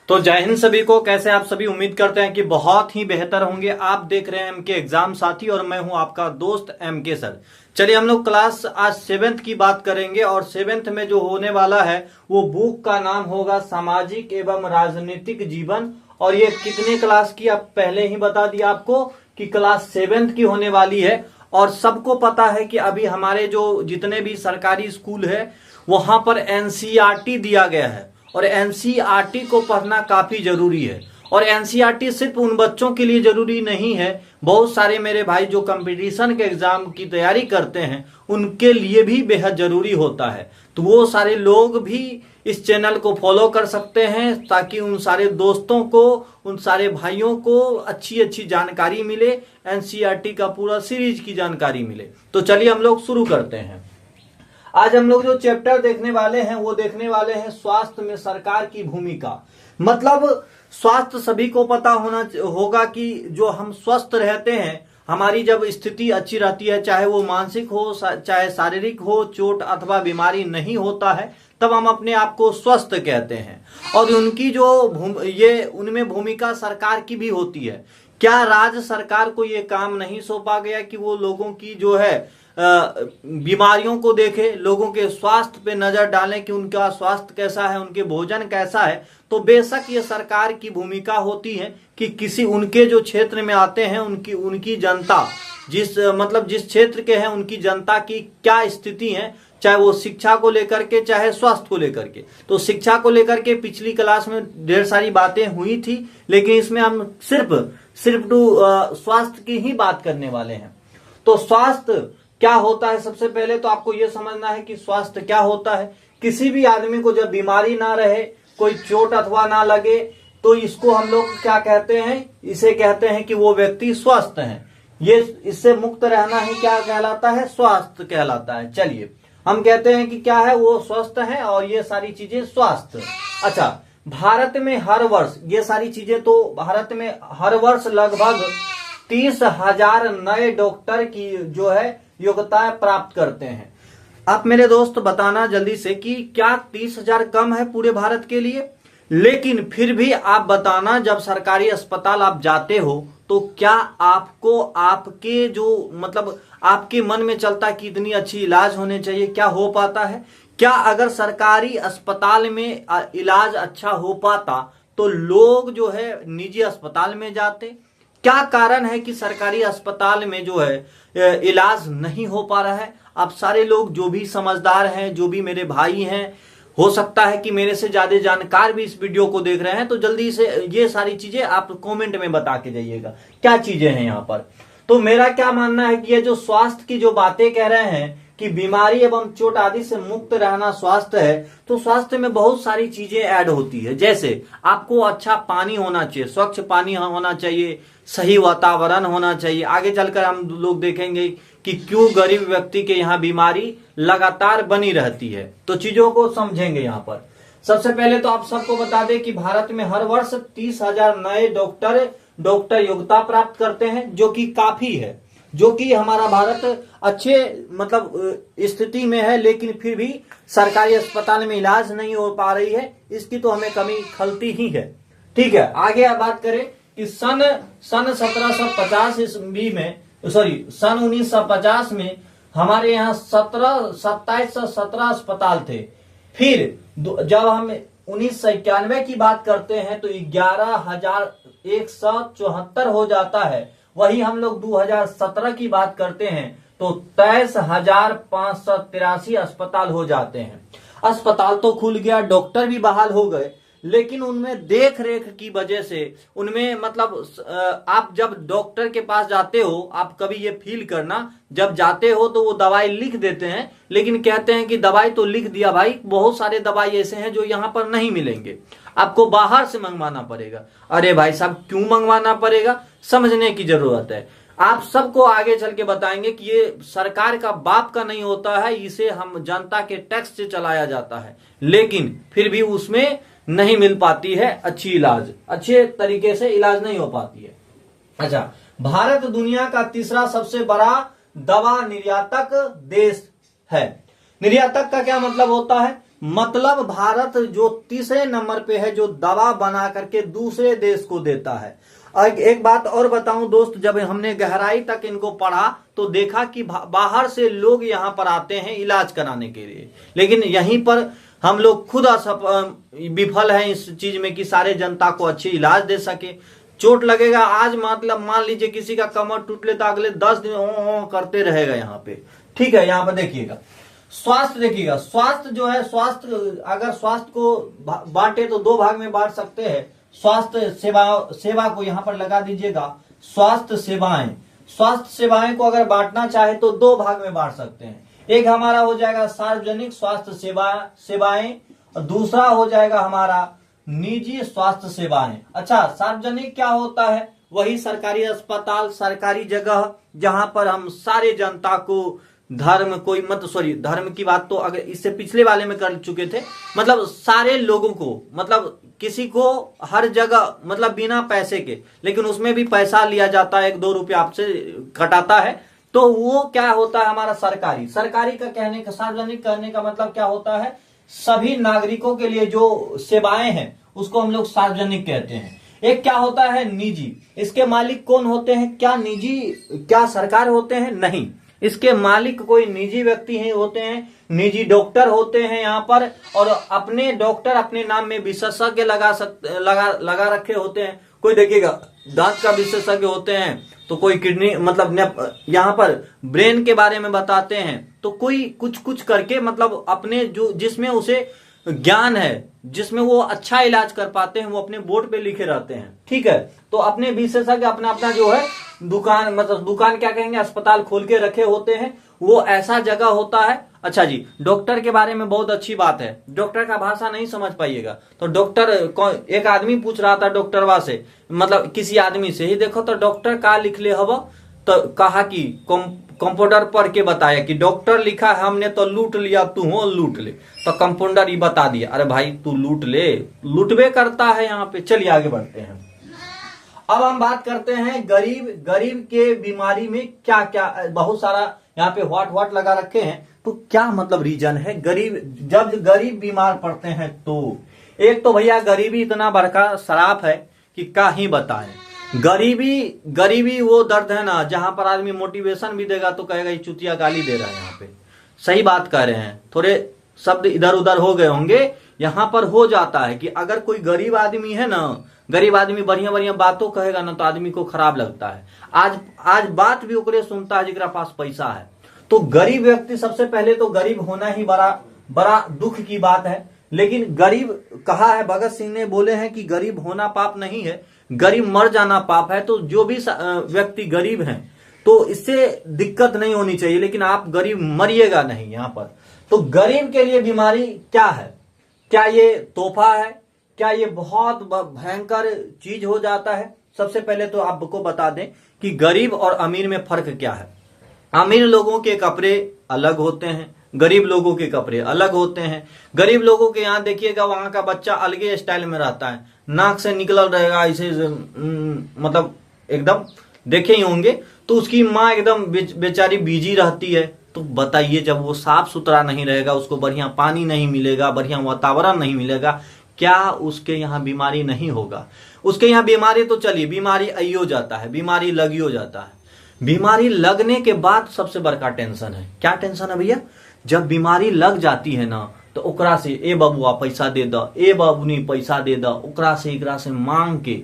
तो जय हिंद सभी को। कैसे आप सभी? उम्मीद करते हैं कि बहुत ही बेहतर होंगे। आप देख रहे हैं एमके एग्जाम साथी और मैं हूं आपका दोस्त एमके सर। चलिए हम लोग क्लास आज 7th की बात करेंगे और 7th में जो होने वाला है वो बुक का नाम होगा सामाजिक एवं राजनीतिक जीवन। और ये कितने क्लास की आप पहले ही बता दिया आपको कि क्लास 7th की होने वाली है। और सबको पता है कि अभी हमारे जो जितने भी सरकारी स्कूल है वहां पर एनसीईआरटी दिया गया है और एनसीईआरटी को पढ़ना काफी जरूरी है। और एनसीईआरटी सिर्फ उन बच्चों के लिए जरूरी नहीं है, बहुत सारे मेरे भाई जो कंपटीशन के एग्जाम की तैयारी करते हैं उनके लिए भी बेहद जरूरी होता है। तो वो सारे लोग भी इस चैनल को फॉलो कर सकते हैं ताकि उन सारे दोस्तों को, उन सारे भाइयों को अच्छी अच्छी जानकारी मिले, एनसीईआरटी का पूरा सीरीज की जानकारी मिले। तो चलिए हम लोग शुरू करते हैं। आज हम लोग जो चैप्टर देखने वाले हैं वो देखने वाले हैं स्वास्थ्य में सरकार की भूमिका। मतलब स्वास्थ्य सभी को पता होगा कि जो हम स्वस्थ रहते हैं, हमारी जब स्थिति अच्छी रहती है, चाहे वो मानसिक हो चाहे शारीरिक हो, चोट अथवा बीमारी नहीं होता है, तब हम अपने आप को स्वस्थ कहते हैं। और उनकी जो उनमें भूमिका सरकार की भी होती है। क्या राज्य सरकार को ये काम नहीं सौंपा गया कि वो लोगों की जो है बीमारियों को देखे, लोगों के स्वास्थ्य पे नजर डालें कि उनका स्वास्थ्य कैसा है, उनके भोजन कैसा है? तो बेशक ये सरकार की भूमिका होती है कि किसी उनके जो क्षेत्र में आते हैं उनकी जनता जिस क्षेत्र के हैं उनकी जनता की क्या स्थिति है, चाहे वो शिक्षा को लेकर के चाहे स्वास्थ्य को लेकर के। तो शिक्षा को लेकर के पिछली क्लास में ढेर सारी बातें हुई थी, लेकिन इसमें हम सिर्फ स्वास्थ्य की ही बात करने वाले हैं। तो स्वास्थ्य क्या होता है? सबसे पहले तो आपको यह समझना है कि स्वास्थ्य क्या होता है। किसी भी आदमी को जब बीमारी ना रहे, कोई चोट अथवा ना लगे, तो इसको हम लोग क्या कहते हैं? इसे कहते हैं कि वो व्यक्ति स्वस्थ है। ये इससे मुक्त रहना ही क्या कहलाता है? स्वास्थ्य कहलाता है। चलिए हम कहते हैं कि क्या है? वो स्वस्थ है और ये सारी चीजें स्वास्थ्य। अच्छा, भारत में हर वर्ष ये सारी चीजें, तो भारत में हर वर्ष लगभग 30,000 नए डॉक्टर की जो है योग्यता प्राप्त करते हैं। आप मेरे दोस्त बताना जल्दी से कि क्या 30,000 कम है पूरे भारत के लिए? लेकिन फिर भी आप बताना, जब सरकारी अस्पताल आप जाते हो तो क्या आपको आपके जो मतलब आपके मन में चलता कि इतनी अच्छी इलाज होने चाहिए? क्या हो पाता है? क्या अगर सरकारी अस्पताल में इलाज अच्छा हो पाता तो लोग जो है निजी अस्पताल में जाते? क्या कारण है कि सरकारी अस्पताल में जो है इलाज नहीं हो पा रहा है? आप सारे लोग जो भी समझदार हैं, जो भी मेरे भाई हैं, हो सकता है कि मेरे से ज्यादा जानकार भी इस वीडियो को देख रहे हैं, तो जल्दी से ये सारी चीजें आप कमेंट में बता के जाइएगा क्या चीजें हैं यहाँ पर। तो मेरा क्या मानना है कि ये जो स्वास्थ्य की जो बातें कह रहे हैं कि बीमारी एवं चोट आदि से मुक्त रहना स्वास्थ्य है, तो स्वास्थ्य में बहुत सारी चीजें ऐड होती है। जैसे आपको अच्छा पानी होना चाहिए, स्वच्छ पानी होना चाहिए, सही वातावरण होना चाहिए। आगे चलकर हम लोग देखेंगे कि क्यों गरीब व्यक्ति के यहाँ बीमारी लगातार बनी रहती है, तो चीजों को समझेंगे यहाँ पर। सबसे पहले तो आप सबको बता दें कि भारत में हर वर्ष 30,000 नए डॉक्टर योग्यता प्राप्त करते हैं, जो कि काफी है, जो कि हमारा भारत अच्छे मतलब स्थिति में है, लेकिन फिर भी सरकारी अस्पताल में इलाज नहीं हो पा रही है। इसकी तो हमें कमी खलती ही है। ठीक है, आगे आप बात करें कि सन 1750 ईस्वी में, सन 1950 में हमारे यहाँ 2717 अस्पताल थे। फिर जब हम 1991 की बात करते हैं तो 11,174 हो जाता है। वही हम लोग 2017 की बात करते हैं तो 23,583 अस्पताल हो जाते हैं। अस्पताल तो खुल गया, डॉक्टर भी बहाल हो गए, लेकिन उनमें देख रेख की वजह से उनमें मतलब आप जब डॉक्टर के पास जाते हो, आप कभी ये फील करना, जब जाते हो तो वो दवाई लिख देते हैं, लेकिन कहते हैं कि दवाई तो लिख दिया भाई, बहुत सारे दवाई ऐसे हैं जो यहाँ पर नहीं मिलेंगे, आपको बाहर से मंगवाना पड़ेगा। अरे भाई साहब, क्यों मंगवाना पड़ेगा? समझने की जरूरत है। आप सबको आगे चल के बताएंगे कि ये सरकार का बाप का नहीं होता है, इसे हम जनता के टैक्स से चलाया जाता है, लेकिन फिर भी उसमें नहीं मिल पाती है अच्छी इलाज, अच्छे तरीके से इलाज नहीं हो पाती है। अच्छा, भारत दुनिया का तीसरा सबसे बड़ा दवा निर्यातक देश है। निर्यातक का क्या मतलब होता है? मतलब भारत जो तीसरे नंबर पे है जो दवा बना करके दूसरे देश को देता है। एक बात और बताऊं दोस्त, जब हमने गहराई तक इनको पढ़ा तो देखा कि बाहर से लोग यहाँ पर आते हैं इलाज कराने के लिए, लेकिन यहीं पर हम लोग खुद विफल हैं इस चीज में कि सारे जनता को अच्छे इलाज दे सके। चोट लगेगा आज, मतलब मान लीजिए किसी का कमर टूट ले तो अगले 10 दिन ओ करते रहेगा यहाँ पे। ठीक है, यहाँ पर देखिएगा स्वास्थ्य, देखिएगा स्वास्थ्य जो है, स्वास्थ्य अगर स्वास्थ्य को बांटे तो 2 भाग में बांट सकते हैं। स्वास्थ्य सेवा को यहाँ पर लगा दीजिएगा, स्वास्थ्य सेवाएं। स्वास्थ्य सेवाएं को अगर बांटना चाहे तो 2 भाग में बांट सकते हैं। एक हमारा हो जाएगा सार्वजनिक स्वास्थ्य सेवाएं और दूसरा हो जाएगा हमारा निजी स्वास्थ्य सेवाएं। अच्छा, सार्वजनिक क्या होता है? वही सरकारी अस्पताल, सरकारी जगह जहां पर हम सारे जनता को धर्म धर्म की बात तो अगर इससे पिछले वाले में कर चुके थे, मतलब सारे लोगों को, मतलब किसी को हर जगह, मतलब बिना पैसे के, लेकिन उसमें भी पैसा लिया जाता है, 1-2 रुपया आपसे कटाता है, तो वो क्या होता है हमारा सरकारी। सरकारी का कहने का, सार्वजनिक कहने का मतलब क्या होता है? सभी नागरिकों के लिए जो सेवाएं हैं उसको हम लोग सार्वजनिक कहते हैं। एक क्या होता है? निजी। इसके मालिक कौन होते हैं? क्या सरकार होते हैं? नहीं, इसके मालिक कोई निजी व्यक्ति ही होते हैं। निजी डॉक्टर होते हैं यहाँ पर, और अपने डॉक्टर अपने नाम में विशेषज्ञ लगा रखे होते हैं। कोई देखिएगा दांत का विशेषज्ञ होते हैं, तो कोई किडनी, मतलब यहाँ पर ब्रेन के बारे में बताते हैं, तो कोई कुछ करके, मतलब अपने जो जिसमें उसे ज्ञान है, जिसमें वो अच्छा इलाज कर पाते हैं, वो अपने बोर्ड पे लिखे रहते हैं। ठीक है, तो अपने विशेषज्ञ अपना जो है दुकान, मतलब दुकान क्या कहेंगे, अस्पताल खोल के रखे होते हैं, वो ऐसा जगह होता है। अच्छा जी, डॉक्टर के बारे में बहुत अच्छी बात है, डॉक्टर का भाषा नहीं समझ पाइएगा तो डॉक्टर, एक आदमी पूछ रहा था डॉक्टरवा से, मतलब किसी आदमी से ही, देखो तो डॉक्टर का लिख ले हवा, तो कहा कि कंपाउंडर पढ़ के बताया कि डॉक्टर लिखा है, हमने तो लूट लिया, तू हो लूट ले। तो कंपाउंडर ही बता दिया, अरे भाई तू लूट ले, लूटबे करता है यहाँ पे। चलिए आगे बढ़ते हैं। अब हम बात करते हैं गरीब के बीमारी में क्या क्या, बहुत सारा यहाँ पे व्हाट लगा रखे हैं, तो क्या मतलब रीजन है जब गरीब बीमार पड़ते हैं। तो एक तो भैया गरीबी इतना बड़का शराप है कि क्या ही बताएं। गरीबी वो दर्द है ना, जहां पर आदमी मोटिवेशन भी देगा तो कहेगा ये चुतिया गाली दे रहा है। यहाँ पे सही बात कह रहे हैं, थोड़े शब्द इधर उधर हो गए होंगे। यहाँ पर हो जाता है कि अगर कोई गरीब आदमी है ना, गरीब आदमी बढ़िया बातों कहेगा ना, तो आदमी को खराब लगता है। आज बात भी ओकरे सुनता है जिसके पास पैसा है। तो गरीब व्यक्ति, सबसे पहले तो गरीब होना ही बड़ा दुख की बात है। लेकिन गरीब कहा है, भगत सिंह ने बोले हैं कि गरीब होना पाप नहीं है, गरीब मर जाना पाप है। तो जो भी व्यक्ति गरीब हैं तो इससे दिक्कत नहीं होनी चाहिए, लेकिन आप गरीब मरिएगा नहीं यहाँ पर। तो गरीब के लिए बीमारी क्या है? क्या ये तोहफा है? क्या ये बहुत भयंकर चीज हो जाता है? सबसे पहले तो आपको बता दें कि गरीब और अमीर में फर्क क्या है। अमीर लोगों के कपड़े अलग होते हैं, गरीब लोगों के कपड़े अलग होते हैं। गरीब लोगों के यहाँ देखिएगा, वहां का बच्चा अलगे स्टाइल में रहता है, नाक से निकल रहेगा ऐसे, मतलब एकदम देखे ही होंगे। तो उसकी माँ एकदम बेचारी बिजी रहती है। तो बताइए, जब वो साफ सुथरा नहीं रहेगा, उसको बढ़िया पानी नहीं मिलेगा, बढ़िया वातावरण नहीं मिलेगा, क्या उसके यहाँ बीमारी नहीं होगा? उसके यहाँ बीमारी तो चलिए, बीमारी आइयो जाता है, बीमारी लगियो जाता है। बीमारी लगने के बाद सबसे बड़का टेंशन है। क्या टेंशन है भैया? जब बीमारी लग जाती है ना, तो ओकरा से ए बबुआ पैसा दे द, ए बबुनी पैसा दे द, ओकरा से एकरा से मांग के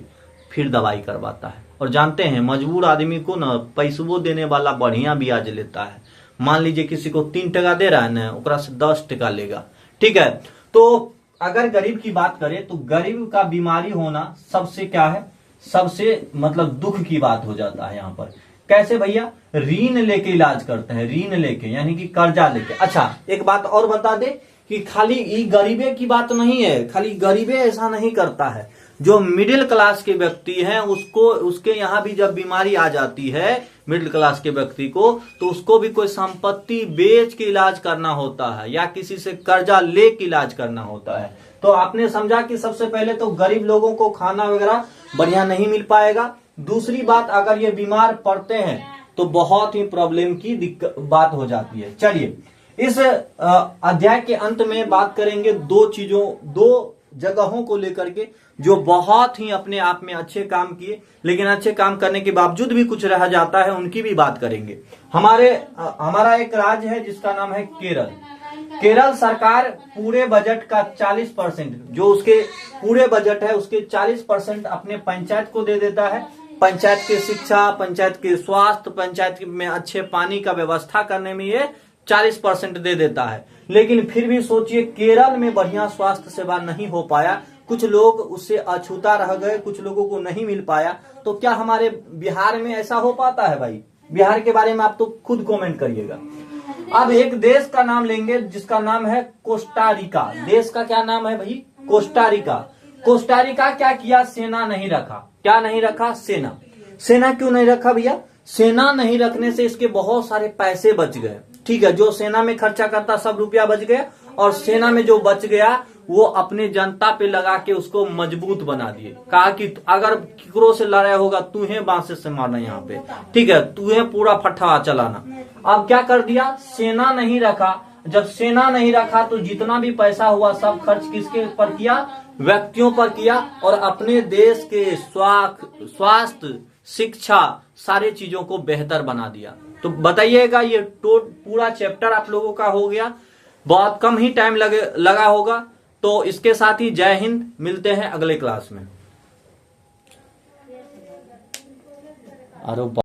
फिर दवाई करवाता है। और जानते हैं, मजबूर आदमी को ना पैसवो देने वाला बढ़िया ब्याज लेता है। मान लीजिए किसी को 3 टका दे रहा है ना, ओकरा से 10 टका लेगा। ठीक है, तो अगर गरीब की बात करें तो गरीब का बीमारी होना सबसे क्या है, सबसे मतलब दुख की बात हो जाता है। यहाँ पर कैसे भैया? ऋण लेके इलाज करते हैं, ऋण लेके यानी कि कर्जा लेके। अच्छा, एक बात और बता दे कि खाली ये गरीबे की बात नहीं है, खाली गरीबे ऐसा नहीं करता है। जो मिडिल क्लास के व्यक्ति हैं उसके यहाँ भी जब बीमारी आ जाती है मिडिल क्लास के व्यक्ति को, तो उसको भी कोई संपत्ति बेच के इलाज करना होता है या किसी से कर्जा लेके इलाज करना होता है। तो आपने समझा कि सबसे पहले तो गरीब लोगों को खाना वगैरह बढ़िया नहीं मिल पाएगा। दूसरी बात, अगर ये बीमार पड़ते हैं तो बहुत ही प्रॉब्लम की बात हो जाती है। चलिए इस अध्याय के अंत में बात करेंगे दो जगहों को लेकर के जो बहुत ही अपने आप में अच्छे काम किए, लेकिन अच्छे काम करने के बावजूद भी कुछ रह जाता है, उनकी भी बात करेंगे। हमारा एक राज्य है जिसका नाम है केरल। केरल सरकार पूरे बजट का 40%, जो उसके पूरे बजट है उसके 40% अपने पंचायत को दे देता है। पंचायत के शिक्षा, पंचायत के स्वास्थ्य, पंचायत में अच्छे पानी का व्यवस्था करने में ये 40% दे देता है। लेकिन फिर भी सोचिए, केरल में बढ़िया स्वास्थ्य सेवा नहीं हो पाया, कुछ लोग उससे अछूता रह गए, कुछ लोगों को नहीं मिल पाया। तो क्या हमारे बिहार में ऐसा हो पाता है भाई? बिहार के बारे में आप तो खुद कमेंट करिएगा। अब एक देश का नाम लेंगे जिसका नाम है कोस्टारिका। देश का क्या नाम है भाई? कोस्टारिका। कोस्टारिका क्या किया? सेना नहीं रखा। क्या नहीं रखा? सेना। सेना क्यों नहीं रखा भैया? सेना नहीं रखने से इसके बहुत सारे पैसे बच गए। ठीक है, जो सेना में खर्चा करता सब रुपया बच गया, और सेना में जो बच गया वो अपने जनता पे लगा के उसको मजबूत बना दिए। कहा कि अगर किकरो से लड़ाई होगा तुम्हें बांस से मारना यहाँ पे, ठीक है, तुम्हें पूरा फट्टा चलाना। अब क्या कर दिया? सेना नहीं रखा। जब सेना नहीं रखा तो जितना भी पैसा हुआ सब खर्च किसके पर किया? व्यक्तियों पर किया, और अपने देश के स्वास्थ्य, शिक्षा, सारे चीजों को बेहतर बना दिया। तो बताइएगा, ये पूरा चैप्टर आप लोगों का हो गया। बहुत कम ही टाइम लगा होगा। तो इसके साथ ही जय हिंद, मिलते हैं अगले क्लास में।